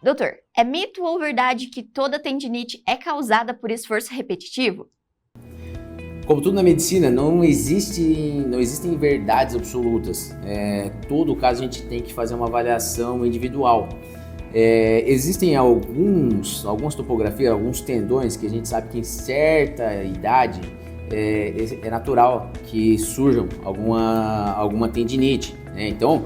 Doutor, é mito ou verdade que toda tendinite é causada por esforço repetitivo? Como tudo na medicina, não existem verdades absolutas. Todo caso a gente tem que fazer uma avaliação individual. Existem algumas topografias, alguns tendões que a gente sabe que em certa idade é natural que surjam alguma tendinite, né? Então,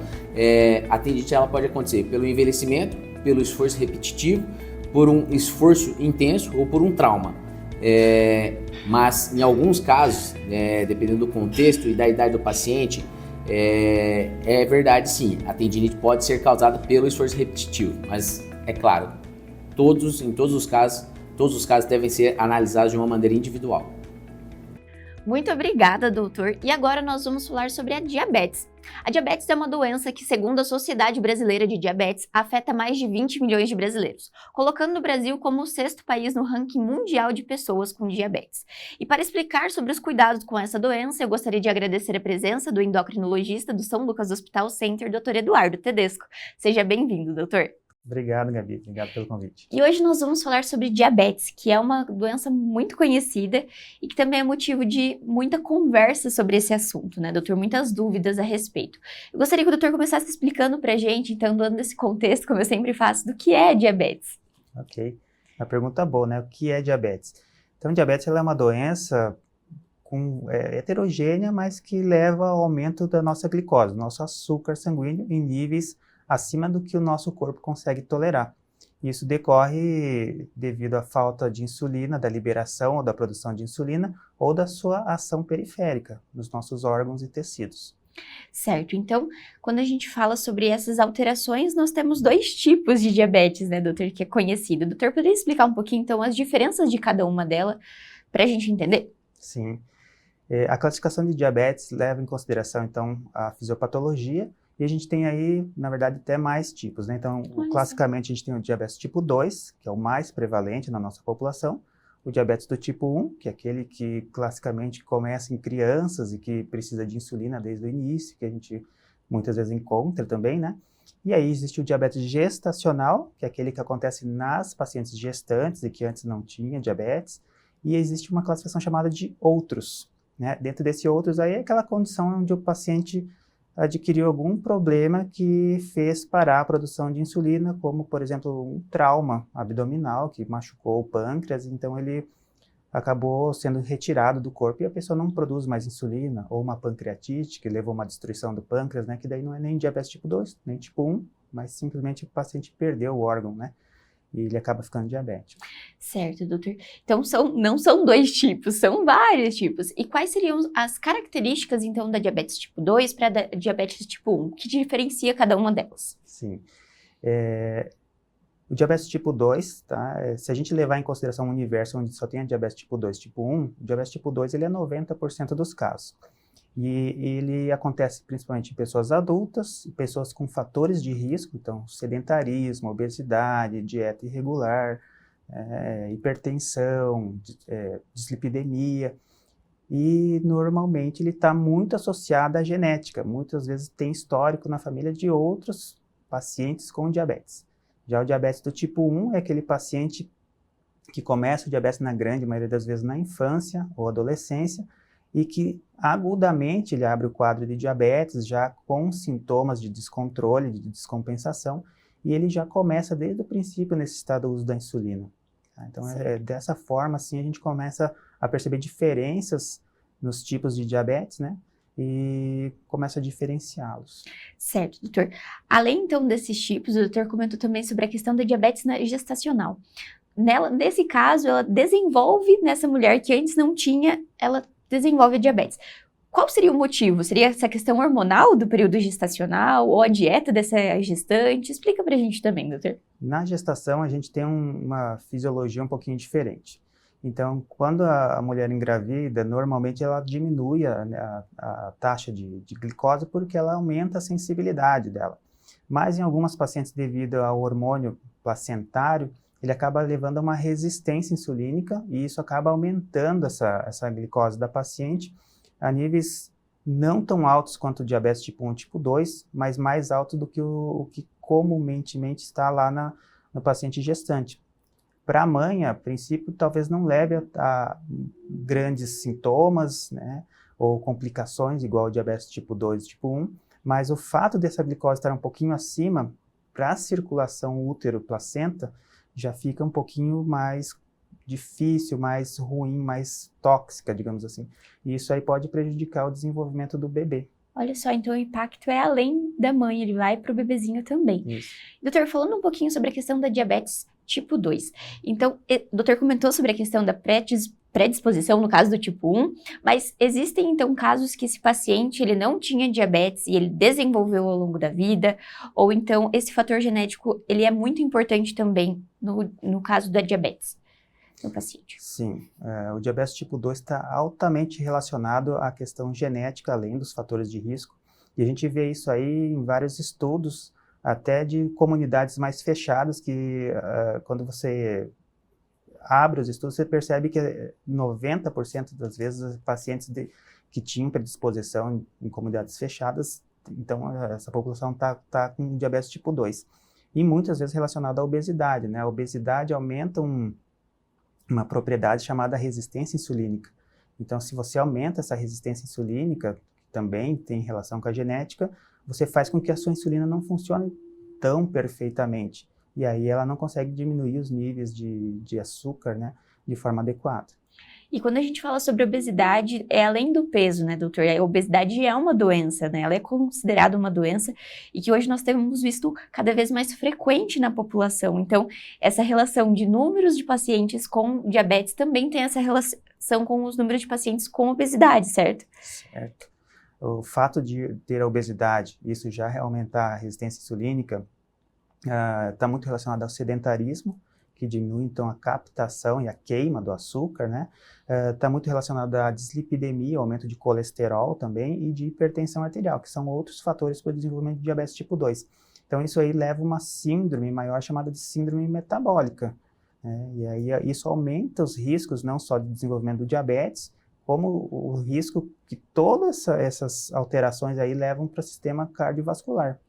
a tendinite ela pode acontecer pelo envelhecimento, pelo esforço repetitivo, por um esforço intenso ou por um trauma. Mas em alguns casos, dependendo do contexto e da idade do paciente, é verdade sim, a tendinite pode ser causada pelo esforço repetitivo, mas é claro, em todos os casos devem ser analisados de uma maneira individual. Muito obrigada, doutor. E agora nós vamos falar sobre a diabetes. A diabetes é uma doença que, segundo a Sociedade Brasileira de Diabetes, afeta mais de 20 milhões de brasileiros, colocando o Brasil como o 6º país no ranking mundial de pessoas com diabetes. E para explicar sobre os cuidados com essa doença, eu gostaria de agradecer a presença do endocrinologista do São Lucas Hospital Center, Dr. Eduardo Tedesco. Seja bem-vindo, doutor. Obrigado, Gabi. Obrigado pelo convite. E hoje nós vamos falar sobre diabetes, que é uma doença muito conhecida e que também é motivo de muita conversa sobre esse assunto, né, doutor? Muitas dúvidas a respeito. Eu gostaria que o doutor começasse explicando pra gente, então, dando esse contexto, como eu sempre faço, do que é diabetes. Ok. A pergunta boa, né? O que é diabetes? Então, diabetes ela é uma doença heterogênea, mas que leva ao aumento da nossa glicose, do nosso açúcar sanguíneo, em níveis acima do que o nosso corpo consegue tolerar. Isso decorre devido à falta de insulina, da liberação ou da produção de insulina, ou da sua ação periférica nos nossos órgãos e tecidos. Certo, então, quando a gente fala sobre essas alterações, nós temos 2 tipos de diabetes, né, doutor, que é conhecido. Doutor, poderia explicar um pouquinho, então, as diferenças de cada uma delas, para a gente entender? Sim. A classificação de diabetes leva em consideração, então, a fisiopatologia, e a gente tem aí, na verdade, até mais tipos, né? Então, classicamente, a gente tem o diabetes tipo 2, que é o mais prevalente na nossa população, o diabetes do tipo 1, que é aquele que classicamente começa em crianças e que precisa de insulina desde o início, que a gente muitas vezes encontra também, né? E aí existe o diabetes gestacional, que é aquele que acontece nas pacientes gestantes e que antes não tinha diabetes, e existe uma classificação chamada de outros, né? Dentro desse outros aí é aquela condição onde o paciente adquiriu algum problema que fez parar a produção de insulina, como, por exemplo, um trauma abdominal que machucou o pâncreas, então ele acabou sendo retirado do corpo e a pessoa não produz mais insulina, ou uma pancreatite que levou a uma destruição do pâncreas, né, que daí não é nem diabetes tipo 2, nem tipo 1, mas simplesmente o paciente perdeu o órgão, né, e ele acaba ficando diabético. Certo, doutor. Então, não são 2 tipos, são vários tipos. E quais seriam as características, então, da diabetes tipo 2 para a diabetes tipo 1? O que diferencia cada uma delas? Sim. O diabetes tipo 2, tá? Se a gente levar em consideração um universo onde só tem a diabetes tipo 2 tipo 1, o diabetes tipo 2 ele é 90% dos casos. E ele acontece principalmente em pessoas adultas, pessoas com fatores de risco, então sedentarismo, obesidade, dieta irregular, hipertensão, dislipidemia. E normalmente ele está muito associado à genética, muitas vezes tem histórico na família de outros pacientes com diabetes. Já o diabetes do tipo 1 é aquele paciente que começa o diabetes na grande maioria das vezes na infância ou adolescência e que agudamente ele abre o quadro de diabetes já com sintomas de descontrole, de descompensação, e ele já começa desde o princípio a necessitar do uso da insulina. Então, dessa forma, assim, a gente começa a perceber diferenças nos tipos de diabetes, né? E começa a diferenciá-los. Certo, doutor. Além, então, desses tipos, o doutor comentou também sobre a questão da diabetes gestacional. Nesse caso, ela desenvolve nessa mulher que antes não tinha, ela desenvolve a diabetes. Qual seria o motivo? Seria essa questão hormonal do período gestacional ou a dieta dessa gestante? Explica pra gente também, doutor. Na gestação, a gente tem uma fisiologia um pouquinho diferente. Então, quando a mulher engravida, normalmente ela diminui a taxa de glicose porque ela aumenta a sensibilidade dela. Mas em algumas pacientes, devido ao hormônio placentário, ele acaba levando a uma resistência insulínica e isso acaba aumentando essa glicose da paciente a níveis não tão altos quanto o diabetes tipo 1 e tipo 2, mas mais alto do que o que comumente está lá no paciente gestante. Para a mãe, a princípio, talvez não leve a grandes sintomas, né, ou complicações, igual o diabetes tipo 2 e tipo 1, mas o fato dessa glicose estar um pouquinho acima, para a circulação útero-placenta, já fica um pouquinho mais difícil, mais ruim, mais tóxica, digamos assim. E isso aí pode prejudicar o desenvolvimento do bebê. Olha só, então o impacto é além da mãe, ele vai para o bebezinho também. Isso. Doutor, falando um pouquinho sobre a questão da diabetes tipo 2. Então, o doutor comentou sobre a questão da predisposição, no caso do tipo 1, mas existem então casos que esse paciente ele não tinha diabetes e ele desenvolveu ao longo da vida, ou então esse fator genético ele é muito importante também no caso da diabetes no paciente. Sim, o diabetes tipo 2 está altamente relacionado à questão genética, além dos fatores de risco, e a gente vê isso aí em vários estudos, até de comunidades mais fechadas, que quando você abre os estudos, você percebe que 90% das vezes os pacientes que tinham predisposição em comunidades fechadas, então essa população está com diabetes tipo 2. E muitas vezes relacionado à obesidade, né? A obesidade aumenta uma propriedade chamada resistência insulínica. Então, se você aumenta essa resistência insulínica, que também tem relação com a genética, você faz com que a sua insulina não funcione tão perfeitamente. E aí ela não consegue diminuir os níveis de açúcar, né, de forma adequada. E quando a gente fala sobre obesidade, é além do peso, né, doutor? A obesidade é uma doença, né? Ela é considerada uma doença e que hoje nós temos visto cada vez mais frequente na população. Então, essa relação de números de pacientes com diabetes também tem essa relação com os números de pacientes com obesidade, certo? Certo. O fato de ter a obesidade, isso já aumentar a resistência insulínica, está muito relacionado ao sedentarismo, que diminui, então, a captação e a queima do açúcar, né? Está muito relacionado à dislipidemia, aumento de colesterol também, e de hipertensão arterial, que são outros fatores para o desenvolvimento de diabetes tipo 2. Então, isso aí leva a uma síndrome maior chamada de síndrome metabólica, né? E aí isso aumenta os riscos, não só de desenvolvimento do diabetes, como o risco que todas essas alterações aí levam para o sistema cardiovascular.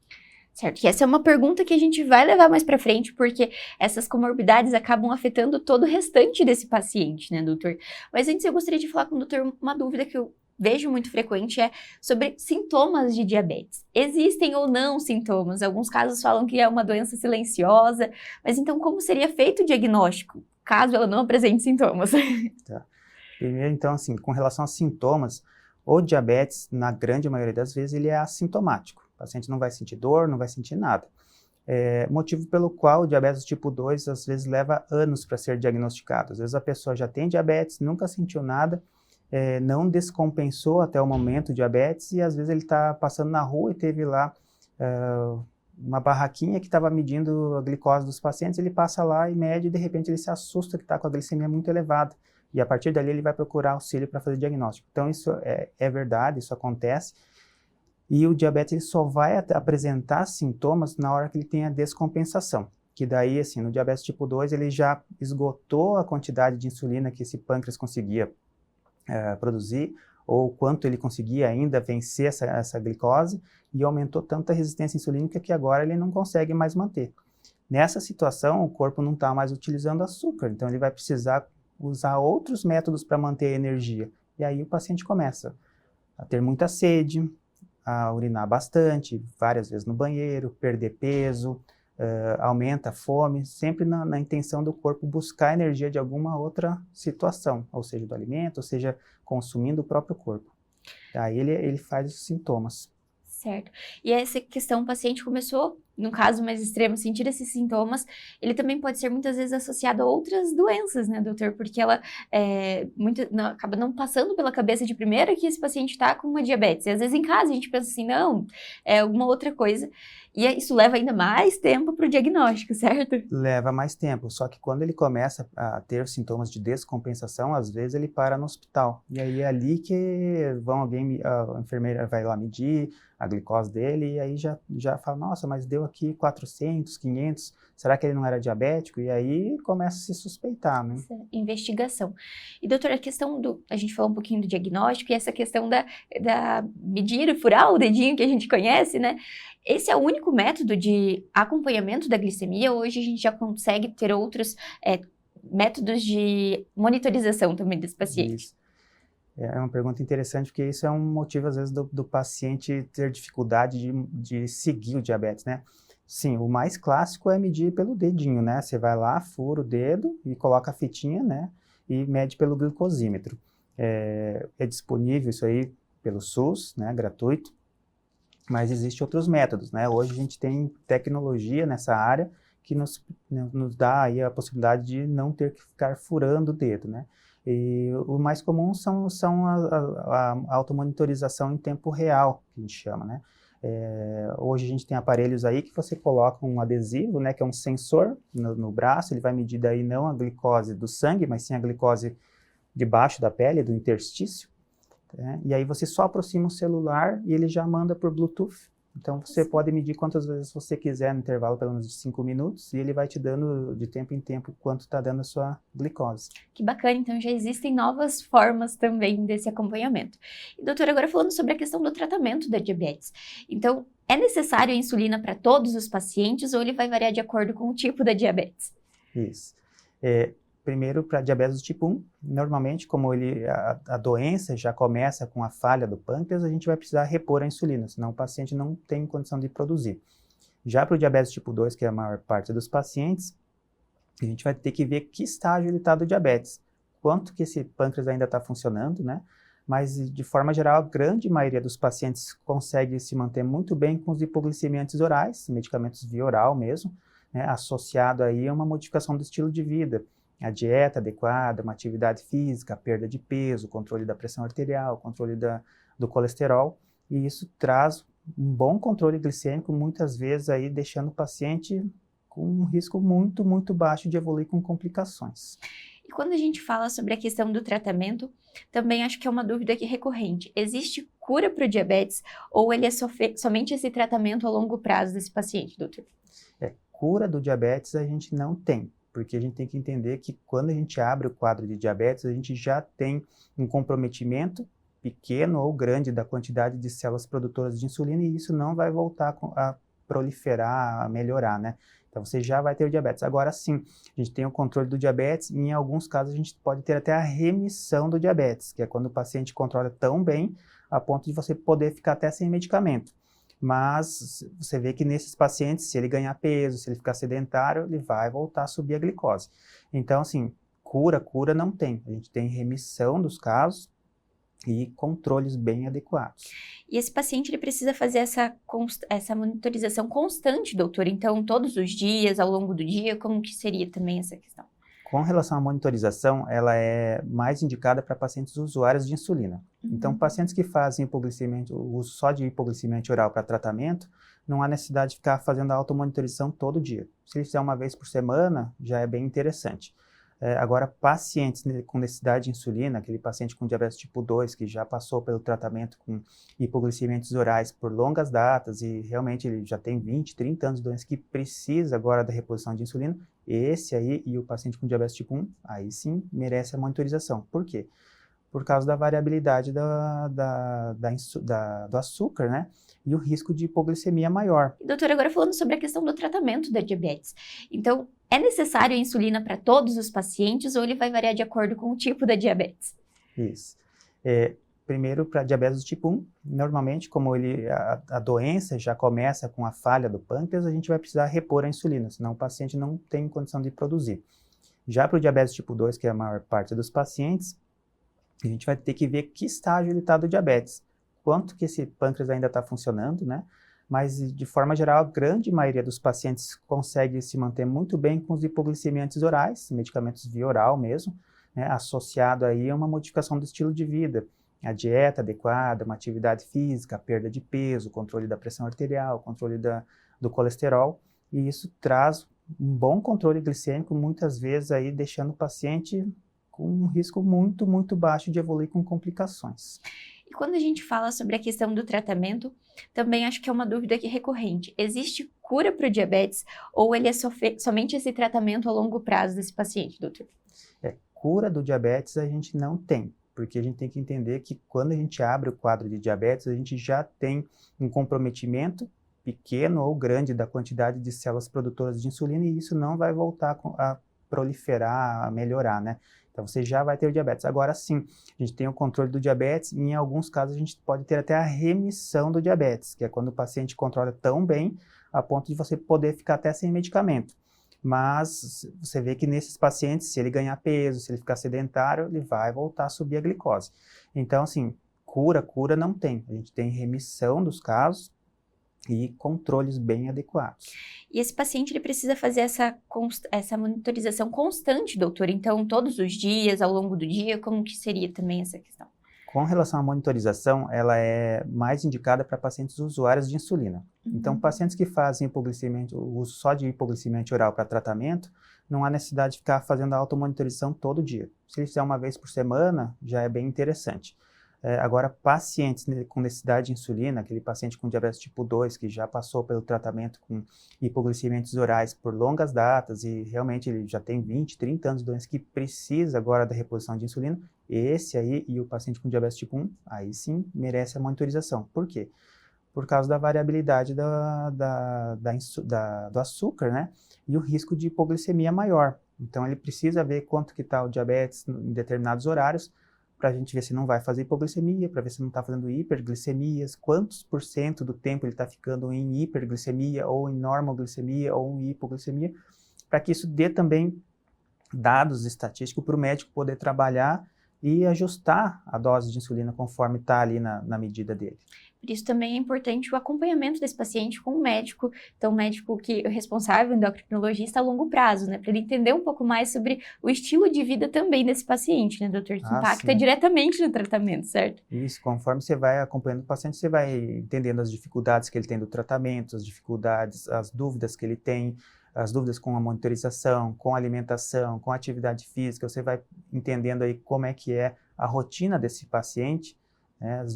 Certo, e essa é uma pergunta que a gente vai levar mais para frente, porque essas comorbidades acabam afetando todo o restante desse paciente, né, doutor? Mas antes eu gostaria de falar com o doutor uma dúvida que eu vejo muito frequente, é sobre sintomas de diabetes. Existem ou não sintomas? Alguns casos falam que é uma doença silenciosa, mas então como seria feito o diagnóstico, caso ela não apresente sintomas? Tá. Primeiro, então, assim, com relação a sintomas, o diabetes, na grande maioria das vezes, ele é assintomático. O paciente não vai sentir dor, não vai sentir nada. Motivo pelo qual o diabetes tipo 2 às vezes leva anos para ser diagnosticado. Às vezes a pessoa já tem diabetes, nunca sentiu nada, não descompensou até o momento o diabetes e às vezes ele está passando na rua e teve lá uma barraquinha que estava medindo a glicose dos pacientes, ele passa lá e mede e de repente ele se assusta que está com a glicemia muito elevada. E a partir dali ele vai procurar auxílio para fazer diagnóstico. Então isso é verdade, isso acontece. E o diabetes ele só vai apresentar sintomas na hora que ele tem a descompensação. Que daí, assim, no diabetes tipo 2, ele já esgotou a quantidade de insulina que esse pâncreas conseguia produzir, ou quanto ele conseguia ainda vencer essa glicose, e aumentou tanta resistência insulínica que agora ele não consegue mais manter. Nessa situação, o corpo não está mais utilizando açúcar, então ele vai precisar usar outros métodos para manter a energia. E aí o paciente começa a ter muita sede, a urinar bastante, várias vezes no banheiro, perder peso, aumenta a fome, sempre na intenção do corpo buscar energia de alguma outra situação, ou seja, do alimento, ou seja, consumindo o próprio corpo. Aí ele faz os sintomas. Certo. E essa questão, o paciente começou, no caso mais extremo, sentir esses sintomas, ele também pode ser muitas vezes associado a outras doenças, né, doutor? Porque ela acaba não passando pela cabeça de primeira que esse paciente está com uma diabetes. E às vezes em casa a gente pensa assim, não, é alguma outra coisa. E isso leva ainda mais tempo para o diagnóstico, certo? Leva mais tempo, só que quando ele começa a ter sintomas de descompensação, às vezes ele para no hospital. E aí é ali que a enfermeira vai lá medir a glicose dele e aí já fala, nossa, mas deu aqui 400, 500, será que ele não era diabético? E aí começa a se suspeitar, né? Essa investigação. E, doutora, a questão a gente falou um pouquinho do diagnóstico e essa questão da medir, furar o dedinho que a gente conhece, né? Esse é o único método de acompanhamento da glicemia, ou hoje a gente já consegue ter outros métodos de monitorização também desse paciente? Isso. É uma pergunta interessante, porque isso é um motivo, às vezes, do paciente ter dificuldade de seguir o diabetes, né? Sim, o mais clássico é medir pelo dedinho, né? Você vai lá, fura o dedo e coloca a fitinha, né? E mede pelo glicosímetro. É disponível isso aí pelo SUS, né? Gratuito. Mas existem outros métodos, né? Hoje a gente tem tecnologia nessa área que nos dá aí a possibilidade de não ter que ficar furando o dedo, né? E o mais comum são a automonitorização em tempo real, que a gente chama, né? Hoje a gente tem aparelhos aí que você coloca um adesivo, né, que é um sensor no braço, ele vai medir daí não a glicose do sangue, mas sim a glicose debaixo da pele, do interstício, né? E aí você só aproxima o celular e ele já manda por Bluetooth. Então você pode medir quantas vezes você quiser no intervalo, pelo menos de 5 minutos, e ele vai te dando de tempo em tempo quanto está dando a sua glicose. Que bacana, então já existem novas formas também desse acompanhamento. E, doutora, agora falando sobre a questão do tratamento da diabetes. Então, é necessário a insulina para todos os pacientes ou ele vai variar de acordo com o tipo da diabetes? Isso. Primeiro, para diabetes do tipo 1, normalmente, como a doença já começa com a falha do pâncreas, a gente vai precisar repor a insulina, senão o paciente não tem condição de produzir. Já para o diabetes tipo 2, que é a maior parte dos pacientes, a gente vai ter que ver que estágio ele está do diabetes, quanto que esse pâncreas ainda está funcionando, né? Mas, de forma geral, a grande maioria dos pacientes consegue se manter muito bem com os hipoglicemiantes orais, medicamentos via oral mesmo, né? Associado aí a uma modificação do estilo de vida. A dieta adequada, uma atividade física, a perda de peso, controle da pressão arterial, controle do colesterol, e isso traz um bom controle glicêmico, muitas vezes aí deixando o paciente com um risco muito, muito baixo de evoluir com complicações. E quando a gente fala sobre a questão do tratamento, também acho que é uma dúvida aqui recorrente. Existe cura para o diabetes ou ele é somente esse tratamento a longo prazo desse paciente, doutor? Cura do diabetes a gente não tem. Porque a gente tem que entender que quando a gente abre o quadro de diabetes, a gente já tem um comprometimento pequeno ou grande da quantidade de células produtoras de insulina e isso não vai voltar a proliferar, a melhorar, né? Então você já vai ter o diabetes. Agora sim, a gente tem o controle do diabetes e em alguns casos a gente pode ter até a remissão do diabetes, que é quando o paciente controla tão bem a ponto de você poder ficar até sem medicamento. Mas você vê que nesses pacientes, se ele ganhar peso, se ele ficar sedentário, ele vai voltar a subir a glicose. Então, assim, cura não tem. A gente tem remissão dos casos e controles bem adequados. E esse paciente, ele precisa fazer essa monitorização constante, doutor? Então, todos os dias, ao longo do dia, como que seria também essa questão? Com relação à monitorização, ela é mais indicada para pacientes usuários de insulina. Então, pacientes que fazem o uso só de hipoglicemia oral para tratamento, não há necessidade de ficar fazendo a automonitorização todo dia. Se ele fizer uma vez por semana, já é bem interessante. Agora, pacientes com necessidade de insulina, aquele paciente com diabetes tipo 2, que já passou pelo tratamento com hipoglicemiantes orais por longas datas e realmente ele já tem 20, 30 anos de doença que precisa agora da reposição de insulina, esse aí e o paciente com diabetes tipo 1, aí sim merece a monitorização. Por quê? Por causa da variabilidade do açúcar, né? E o risco de hipoglicemia maior. Doutor, agora falando sobre a questão do tratamento da diabetes. Então, é necessário a insulina para todos os pacientes ou ele vai variar de acordo com o tipo da diabetes? Isso. Primeiro, para diabetes do tipo 1, normalmente, como a doença já começa com a falha do pâncreas, a gente vai precisar repor a insulina, senão o paciente não tem condição de produzir. Já para o diabetes tipo 2, que é a maior parte dos pacientes, a gente vai ter que ver que estágio ele está do diabetes, quanto que esse pâncreas ainda está funcionando, né? Mas, de forma geral, a grande maioria dos pacientes consegue se manter muito bem com os hipoglicemiantes orais, medicamentos via oral mesmo, né? Associado aí a uma modificação do estilo de vida. A dieta adequada, uma atividade física, a perda de peso, controle da pressão arterial, controle do colesterol, e isso traz um bom controle glicêmico, muitas vezes aí deixando o paciente com um risco muito, muito baixo de evoluir com complicações. E quando a gente fala sobre a questão do tratamento, também acho que é uma dúvida aqui recorrente. Existe cura para o diabetes ou ele é somente esse tratamento a longo prazo desse paciente, doutor? Cura do diabetes a gente não tem, porque a gente tem que entender que quando a gente abre o quadro de diabetes, a gente já tem um comprometimento pequeno ou grande da quantidade de células produtoras de insulina e isso não vai voltar a proliferar, a melhorar, né? Então você já vai ter o diabetes. Agora sim, a gente tem o controle do diabetes e em alguns casos a gente pode ter até a remissão do diabetes, que é quando o paciente controla tão bem a ponto de você poder ficar até sem medicamento. Mas você vê que nesses pacientes, se ele ganhar peso, se ele ficar sedentário, ele vai voltar a subir a glicose. Então, assim, cura não tem. A gente tem remissão dos casos e controles bem adequados. E esse paciente, ele precisa fazer essa monitorização constante, doutor? Então, todos os dias, ao longo do dia, como que seria também essa questão? Com relação à monitorização, ela é mais indicada para pacientes usuários de insulina. Então, pacientes que fazem hipoglicemia, o uso só de hipoglicemia oral para tratamento, não há necessidade de ficar fazendo a automonitorização todo dia. Se ele fizer uma vez por semana, já é bem interessante. Agora, pacientes com necessidade de insulina, aquele paciente com diabetes tipo 2, que já passou pelo tratamento com hipoglicemiantes orais por longas datas e realmente ele já tem 20, 30 anos de doença que precisa agora da reposição de insulina, esse aí e o paciente com diabetes tipo 1, aí sim merece a monitorização. Por quê? Por causa da variabilidade do açúcar, né? E o risco de hipoglicemia maior. Então, ele precisa ver quanto que está o diabetes em determinados horários, para a gente ver se não vai fazer hipoglicemia, para ver se não está fazendo hiperglicemias, quantos % do tempo ele está ficando em hiperglicemia, ou em normoglicemia, ou em hipoglicemia, para que isso dê também dados estatísticos para o médico poder trabalhar e ajustar a dose de insulina conforme está ali na medida dele. Por isso também é importante o acompanhamento desse paciente com o médico, então o médico que é responsável, endocrinologista a longo prazo, né, para ele entender um pouco mais sobre o estilo de vida também desse paciente, né, doutor, que impacta diretamente no tratamento, certo? Isso, conforme você vai acompanhando o paciente, você vai entendendo as dificuldades que ele tem do tratamento, as dificuldades, as dúvidas que ele tem, as dúvidas com a monitorização, com a alimentação, com a atividade física, você vai entendendo aí como é que é a rotina desse paciente, né,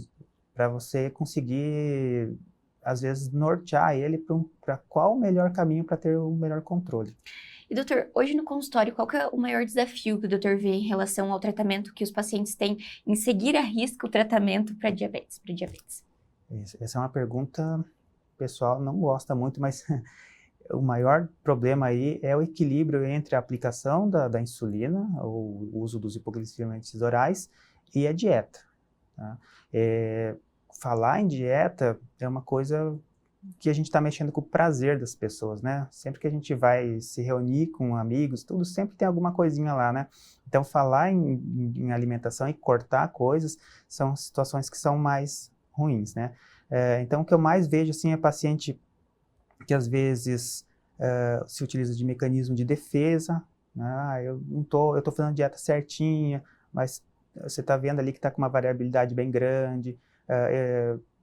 para você conseguir, às vezes, nortear ele para qual o melhor caminho para ter o melhor controle. E, doutor, hoje no consultório, qual que é o maior desafio que o doutor vê em relação ao tratamento que os pacientes têm em seguir à risca o tratamento para diabetes? Essa é uma pergunta, o pessoal não gosta muito, mas o maior problema aí é o equilíbrio entre a aplicação da insulina, o uso dos hipoglicemiantes orais e a dieta. Tá? Falar em dieta é uma coisa que a gente está mexendo com o prazer das pessoas, né? Sempre que a gente vai se reunir com amigos, tudo sempre tem alguma coisinha lá, né? Então, falar em alimentação e cortar coisas são situações que são mais ruins, né? Então, o que eu mais vejo, assim, é paciente que às vezes se utiliza de mecanismo de defesa, né? Eu tô fazendo dieta certinha, mas você está vendo ali que está com uma variabilidade bem grande,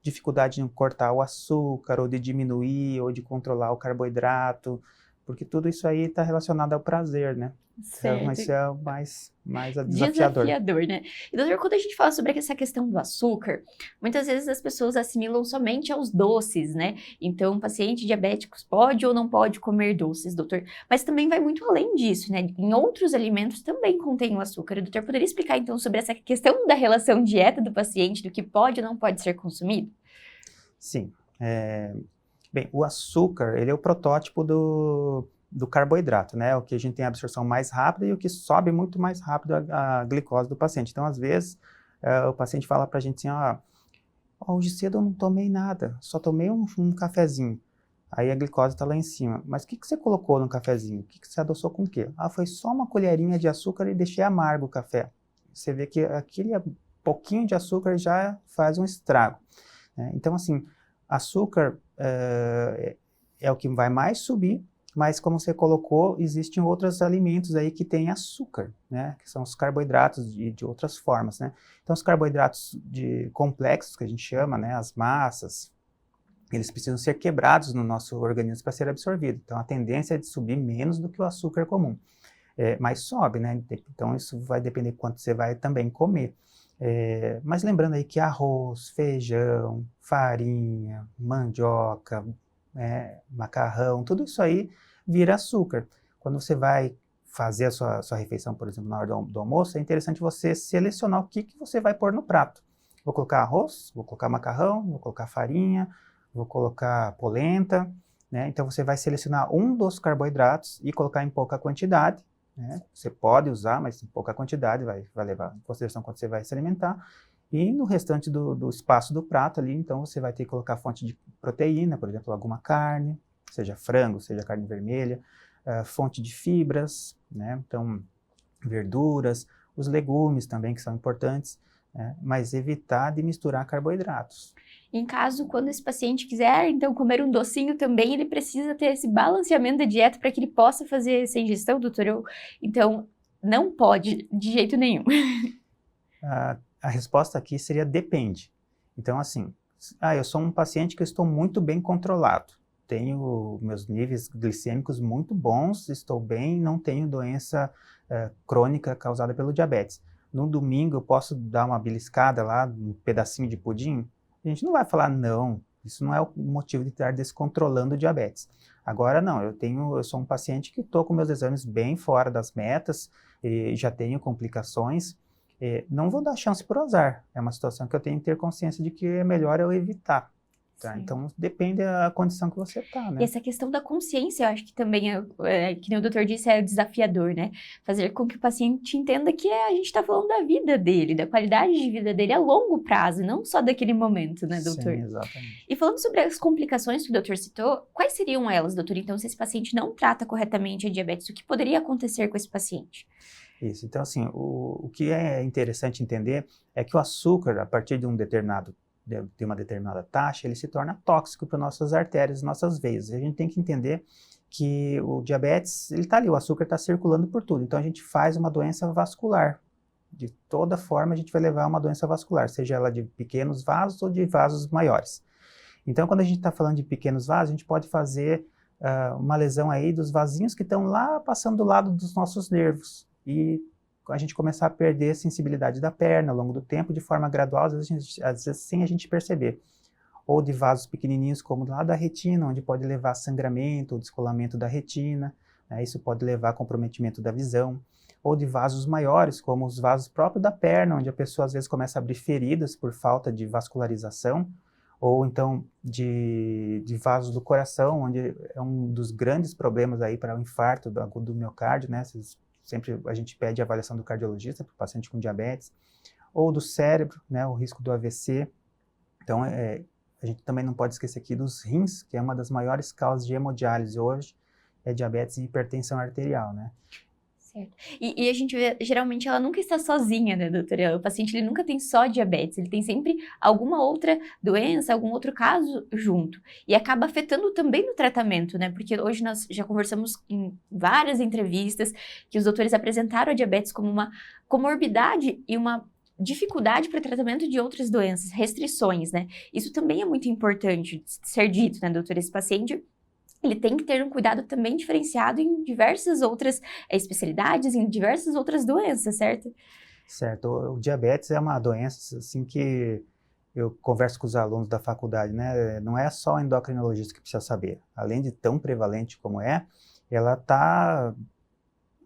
dificuldade em cortar o açúcar, ou de diminuir, ou de controlar o carboidrato, porque tudo isso aí está relacionado ao prazer, né? Certo. Então, isso é o mais desafiador. Né? E, doutor, quando a gente fala sobre essa questão do açúcar, muitas vezes as pessoas assimilam somente aos doces, né? Então, paciente diabético pode ou não pode comer doces, doutor. Mas também vai muito além disso, né? Em outros alimentos também contém o açúcar. O doutor poderia explicar, então, sobre essa questão da relação dieta do paciente, do que pode ou não pode ser consumido? Sim. Bem, o açúcar, ele é o protótipo do carboidrato, né? O que a gente tem a absorção mais rápida e o que sobe muito mais rápido a glicose do paciente. Então, às vezes, o paciente fala pra gente assim, hoje cedo eu não tomei nada, só tomei um cafezinho. Aí a glicose tá lá em cima. Mas o que você colocou no cafezinho? O que você adoçou com o quê? Foi só uma colherinha de açúcar e deixei amargo o café. Você vê que aquele pouquinho de açúcar já faz um estrago, né? Então, assim, açúcar é o que vai mais subir, mas como você colocou, existem outros alimentos aí que têm açúcar, né? Que são os carboidratos de outras formas, né? Então, os carboidratos complexos, que a gente chama, né? As massas, eles precisam ser quebrados no nosso organismo para ser absorvido. Então, a tendência é de subir menos do que o açúcar comum. Mas sobe, né? Então, isso vai depender de quanto você vai também comer. Mas lembrando aí que arroz, feijão, farinha, mandioca, macarrão, tudo isso aí vira açúcar. Quando você vai fazer a sua refeição, por exemplo, na hora do almoço, é interessante você selecionar o que você vai pôr no prato. Vou colocar arroz, vou colocar macarrão, vou colocar farinha, vou colocar polenta, né? Então você vai selecionar um dos carboidratos e colocar em pouca quantidade, né? Você pode usar, mas em pouca quantidade, vai levar em consideração quando você vai se alimentar. E no restante do espaço do prato ali, então você vai ter que colocar fonte de proteína, por exemplo, alguma carne, seja frango, seja carne vermelha, fonte de fibras, né? Então verduras, os legumes também que são importantes, né? Mas evitar de misturar carboidratos. Em caso, quando esse paciente quiser, então, comer um docinho também, ele precisa ter esse balanceamento da dieta para que ele possa fazer essa ingestão, doutor? Então, não pode, de jeito nenhum. A resposta aqui seria depende. Então, assim, eu sou um paciente que eu estou muito bem controlado. Tenho meus níveis glicêmicos muito bons, estou bem, não tenho doença crônica causada pelo diabetes. No domingo eu posso dar uma beliscada lá, um pedacinho de pudim? A gente não vai falar não, isso não é o motivo de estar descontrolando o diabetes. Agora não, eu sou um paciente que estou com meus exames bem fora das metas, e já tenho complicações, não vou dar chance por azar. É uma situação que eu tenho que ter consciência de que é melhor eu evitar. Tá? Então, depende da condição que você está, né? E essa questão da consciência, eu acho que também, que nem o doutor disse, é desafiador, né? Fazer com que o paciente entenda que a gente está falando da vida dele, da qualidade de vida dele a longo prazo, não só daquele momento, né, doutor? Sim, exatamente. E falando sobre as complicações que o doutor citou, quais seriam elas, doutor? Então, se esse paciente não trata corretamente a diabetes, o que poderia acontecer com esse paciente? Isso, então assim, o que é interessante entender é que o açúcar, a partir de uma determinada taxa, ele se torna tóxico para nossas artérias, nossas veias. E a gente tem que entender que o diabetes, ele está ali, o açúcar está circulando por tudo. Então a gente faz uma doença vascular. De toda forma a gente vai levar a uma doença vascular, seja ela de pequenos vasos ou de vasos maiores. Então quando a gente está falando de pequenos vasos, a gente pode fazer uma lesão aí dos vasinhos que estão lá passando do lado dos nossos nervos. E a gente começar a perder a sensibilidade da perna ao longo do tempo, de forma gradual, às vezes sem a gente perceber. Ou de vasos pequenininhos, como lá da retina, onde pode levar sangramento ou descolamento da retina, né? Isso pode levar a comprometimento da visão. Ou de vasos maiores, como os vasos próprios da perna, onde a pessoa às vezes começa a abrir feridas por falta de vascularização. Ou então de vasos do coração, onde é um dos grandes problemas aí para o infarto do miocárdio, né? Sempre a gente pede a avaliação do cardiologista para o paciente com diabetes, ou do cérebro, né, o risco do AVC. Então, a gente também não pode esquecer aqui dos rins, que é uma das maiores causas de hemodiálise hoje, é diabetes e hipertensão arterial, né? Certo. E a gente vê, geralmente, ela nunca está sozinha, né, doutora? O paciente, ele nunca tem só diabetes, ele tem sempre alguma outra doença, algum outro caso junto. E acaba afetando também no tratamento, né? Porque hoje nós já conversamos em várias entrevistas que os doutores apresentaram a diabetes como uma comorbidade e uma dificuldade para o tratamento de outras doenças, restrições, né? Isso também é muito importante ser dito, né, doutora? Esse paciente, ele tem que ter um cuidado também diferenciado em diversas outras especialidades, em diversas outras doenças, certo? Certo. O diabetes é uma doença, assim, que eu converso com os alunos da faculdade, né? Não é só o endocrinologista que precisa saber. Além de tão prevalente como ela está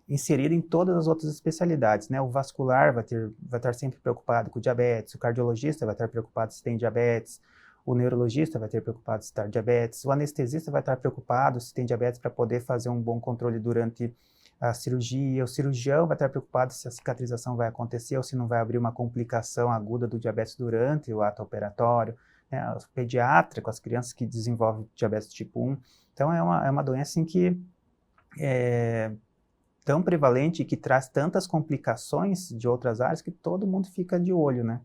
inserida em todas as outras especialidades, né? O vascular vai estar sempre preocupado com o diabetes, o cardiologista vai estar preocupado se tem diabetes, o neurologista vai ter preocupado se tem diabetes, o anestesista vai estar preocupado se tem diabetes para poder fazer um bom controle durante a cirurgia, o cirurgião vai estar preocupado se a cicatrização vai acontecer ou se não vai abrir uma complicação aguda do diabetes durante o ato operatório, né? O pediatra com as crianças que desenvolvem diabetes tipo 1. Então é uma doença em que é tão prevalente e que traz tantas complicações de outras áreas que todo mundo fica de olho, né?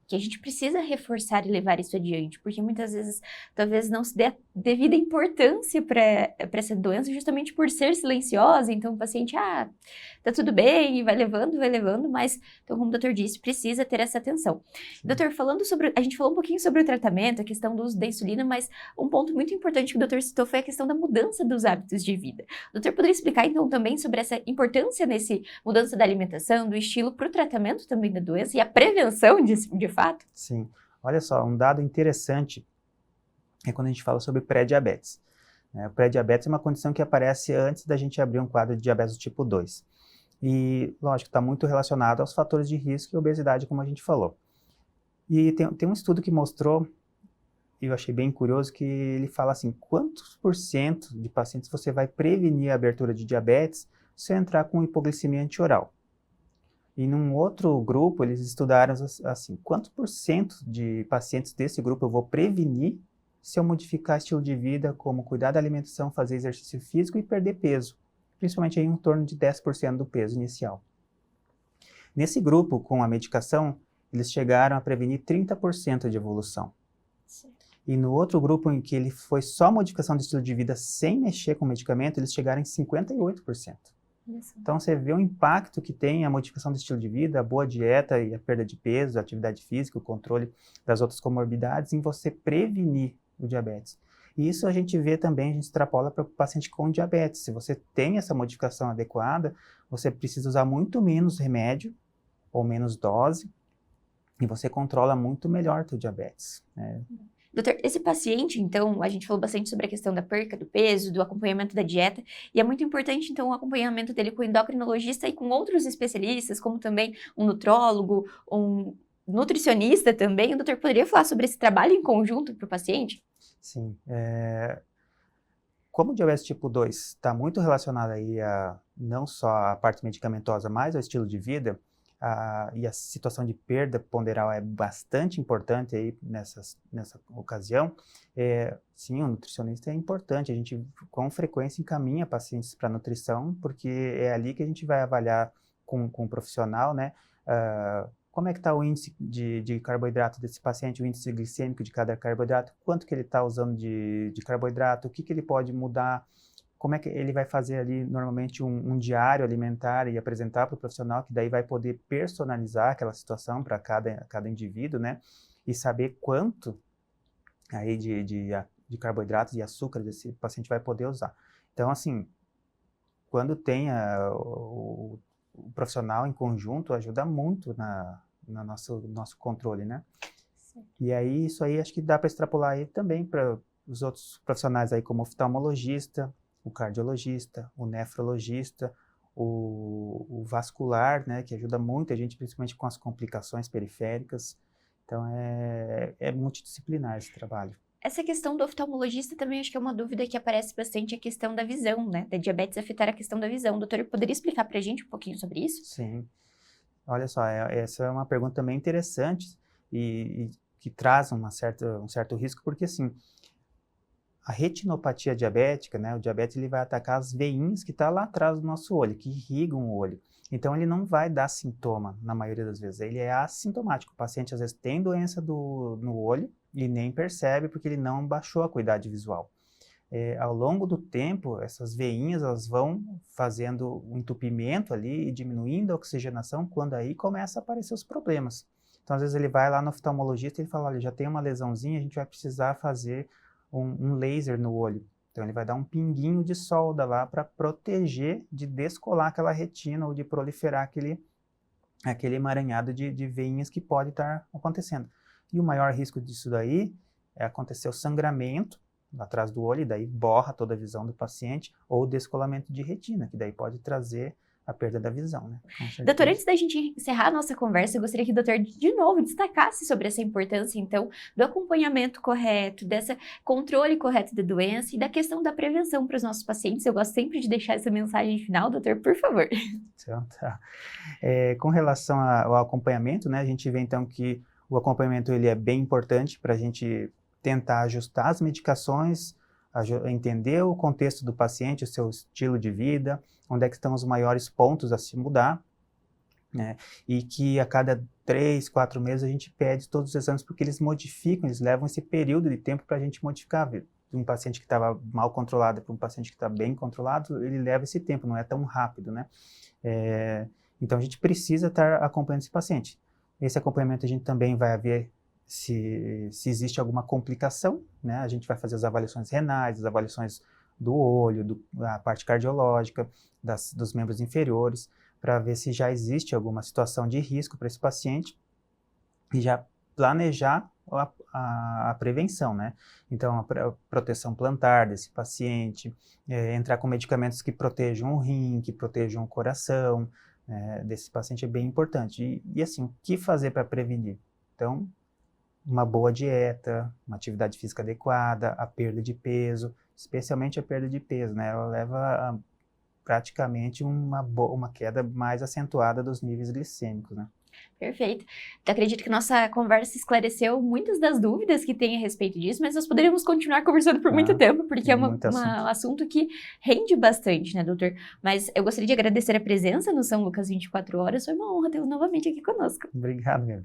que a gente precisa reforçar e levar isso adiante, porque muitas vezes talvez não se dê a devida importância para essa doença, justamente por ser silenciosa. Então o paciente, tá tudo bem, e vai levando, mas, então, como o doutor disse, precisa ter essa atenção. Doutor, a gente falou um pouquinho sobre o tratamento, a questão do uso da insulina, mas um ponto muito importante que o doutor citou foi a questão da mudança dos hábitos de vida. O doutor poderia explicar, então, também sobre essa importância nesse mudança da alimentação, do estilo, para o tratamento também da doença e a prevenção de fato? Sim. Olha só, um dado interessante é quando a gente fala sobre pré-diabetes. O pré-diabetes é uma condição que aparece antes da gente abrir um quadro de diabetes do tipo 2. E, lógico, está muito relacionado aos fatores de risco e obesidade, como a gente falou. E tem um estudo que mostrou, e eu achei bem curioso, que ele fala assim, quantos % de pacientes você vai prevenir a abertura de diabetes se entrar com hipoglicemia antioral? E num outro grupo, eles estudaram assim, quantos % de pacientes desse grupo eu vou prevenir se eu modificar estilo de vida, como cuidar da alimentação, fazer exercício físico e perder peso, principalmente aí em torno de 10% do peso inicial. Nesse grupo, com a medicação, eles chegaram a prevenir 30% de evolução. Sim. E no outro grupo, em que ele foi só modificação de estilo de vida sem mexer com o medicamento, eles chegaram em 58%. Então, você vê o impacto que tem a modificação do estilo de vida, a boa dieta e a perda de peso, a atividade física, o controle das outras comorbidades em você prevenir o diabetes. E isso a gente vê também, a gente extrapola para o paciente com diabetes. Se você tem essa modificação adequada, você precisa usar muito menos remédio ou menos dose e você controla muito melhor o diabetes, né? Doutor, esse paciente, então, a gente falou bastante sobre a questão da perca do peso, do acompanhamento da dieta, e é muito importante, então, o acompanhamento dele com o endocrinologista e com outros especialistas, como também um nutrólogo, um nutricionista também. O doutor poderia falar sobre esse trabalho em conjunto para o paciente? Sim. Como o diabetes tipo 2 está muito relacionado aí a não só a parte medicamentosa, mas ao estilo de vida, e a situação de perda ponderal é bastante importante aí nessa ocasião, sim, o nutricionista é importante. A gente com frequência encaminha pacientes para nutrição, porque é ali que a gente vai avaliar com o profissional, né, como é que está o índice de carboidrato desse paciente, o índice glicêmico de cada carboidrato, quanto que ele está usando de carboidrato, o que ele pode mudar, como é que ele vai fazer ali normalmente um diário alimentar e apresentar para o profissional, que daí vai poder personalizar aquela situação para cada indivíduo, né? E saber quanto aí de carboidratos e açúcar esse paciente vai poder usar. Então, assim, quando tem o profissional em conjunto, ajuda muito no nosso controle, né? Sim. E aí, isso aí acho que dá para extrapolar aí também para os outros profissionais aí, como oftalmologista, o cardiologista, o nefrologista, o vascular, né, que ajuda muito a gente, principalmente com as complicações periféricas. Então, é multidisciplinar esse trabalho. Essa questão do oftalmologista também acho que é uma dúvida que aparece bastante, a questão da visão, né? Da diabetes afetar a questão da visão. Doutor, poderia explicar pra gente um pouquinho sobre isso? Sim. Olha só, essa é uma pergunta também interessante e que traz um certo risco, porque assim, a retinopatia diabética, né, o diabetes ele vai atacar as veinhas que estão lá atrás do nosso olho, que irrigam o olho. Então ele não vai dar sintoma na maioria das vezes, ele é assintomático. O paciente às vezes tem doença no olho e nem percebe porque ele não baixou a acuidade visual. Ao longo do tempo, essas veinhas elas vão fazendo um entupimento ali e diminuindo a oxigenação, quando aí começa a aparecer os problemas. Então às vezes ele vai lá no oftalmologista e ele fala, olha, já tem uma lesãozinha, a gente vai precisar fazer um laser no olho. Então ele vai dar um pinguinho de solda lá para proteger de descolar aquela retina ou de proliferar aquele emaranhado de veinhas que pode estar acontecendo. E o maior risco disso daí é acontecer o sangramento atrás do olho, e daí borra toda a visão do paciente, ou o descolamento de retina, que daí pode trazer a perda da visão, né? Doutor, antes da gente encerrar a nossa conversa, eu gostaria que o doutor, de novo, destacasse sobre essa importância, então, do acompanhamento correto, desse controle correto da doença e da questão da prevenção para os nossos pacientes. Eu gosto sempre de deixar essa mensagem final, doutor, por favor. Então, tá. Com relação ao acompanhamento, né, a gente vê, então, que o acompanhamento ele é bem importante para a gente tentar ajustar as medicações, entender o contexto do paciente, o seu estilo de vida, onde é que estão os maiores pontos a se mudar, né? E que a cada 3, 4 meses, a gente pede todos os exames, porque eles modificam, eles levam esse período de tempo para a gente modificar. De um paciente que estava mal controlado para um paciente que está bem controlado, ele leva esse tempo, não é tão rápido, né? Então, a gente precisa estar acompanhando esse paciente. Esse acompanhamento a gente também vai ver se existe alguma complicação, né? A gente vai fazer as avaliações renais, as avaliações do olho, a parte cardiológica, dos membros inferiores, para ver se já existe alguma situação de risco para esse paciente e já planejar a prevenção, né? Então, a proteção plantar desse paciente, entrar com medicamentos que protejam o rim, que protejam o coração, desse paciente é bem importante. E assim, o que fazer para prevenir? Então, uma boa dieta, uma atividade física adequada, a perda de peso, especialmente a perda de peso, né? Ela leva a praticamente uma queda mais acentuada dos níveis glicêmicos, né? Perfeito. Eu acredito que nossa conversa esclareceu muitas das dúvidas que tem a respeito disso, mas nós poderíamos continuar conversando por muito tempo, porque é um assunto que rende bastante, né, doutor? Mas eu gostaria de agradecer a presença no São Lucas 24 Horas, foi uma honra tê-lo novamente aqui conosco. Obrigado, meu.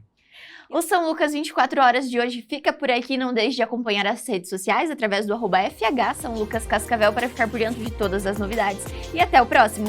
O São Lucas 24 Horas de hoje fica por aqui, não deixe de acompanhar as redes sociais através do @FH São Lucas Cascavel para ficar por dentro de todas as novidades. E até o próximo!